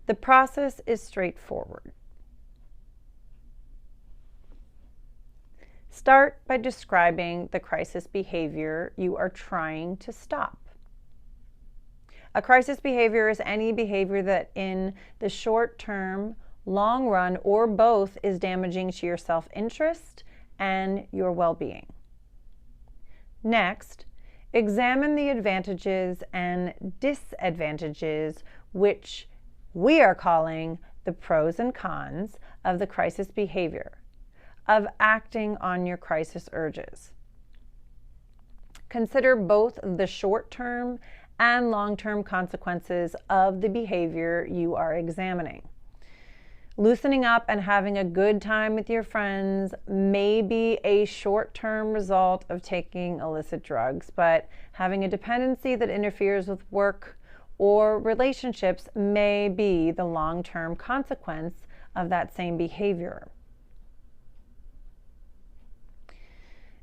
The process is straightforward. Start by describing the crisis behavior you are trying to stop. A crisis behavior is any behavior that in the short term, long run, or both is damaging to your self-interest and your well-being. Next, examine the advantages and disadvantages, which we are calling the pros and cons of the crisis behavior, of acting on your crisis urges. Consider both the short-term and long-term consequences of the behavior you are examining. Loosening up and having a good time with your friends may be a short-term result of taking illicit drugs, but having a dependency that interferes with work or relationships may be the long-term consequence of that same behavior.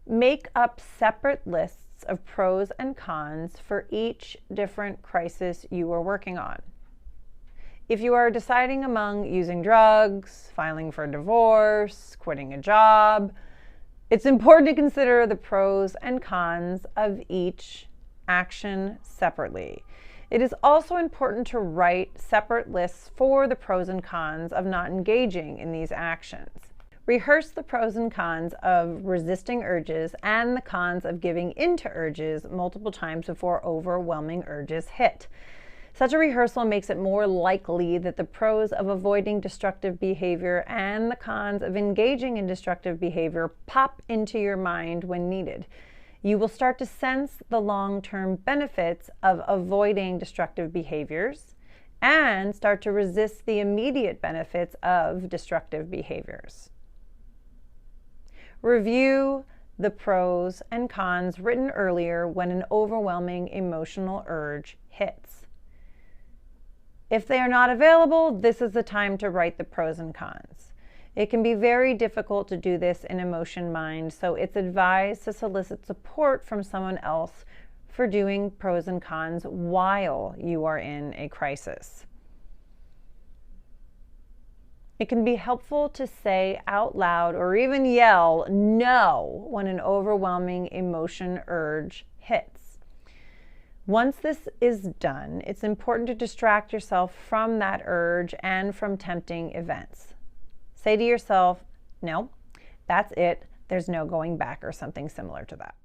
Make up separate lists of pros and cons for each different crisis you are working on. If you are deciding among using drugs, filing for divorce, quitting a job, it's important to consider the pros and cons of each action separately. It is also important to write separate lists for the pros and cons of not engaging in these actions. Rehearse the pros and cons of resisting urges and the cons of giving into urges multiple times before overwhelming urges hit. Such a rehearsal makes it more likely that the pros of avoiding destructive behavior and the cons of engaging in destructive behavior pop into your mind when needed. You will start to sense the long-term benefits of avoiding destructive behaviors and start to resist the immediate benefits of destructive behaviors. Review the pros and cons written earlier when an overwhelming emotional urge hits. If they are not available, this is the time to write the pros and cons. It can be very difficult to do this in Emotion Mind, so it's advised to solicit support from someone else for doing pros and cons while you are in a crisis. It can be helpful to say out loud or even yell no when an overwhelming emotion urge hits. Once this is done, it's important to distract yourself from that urge and from tempting events. Say to yourself, no, that's it, there's no going back, or something similar to that.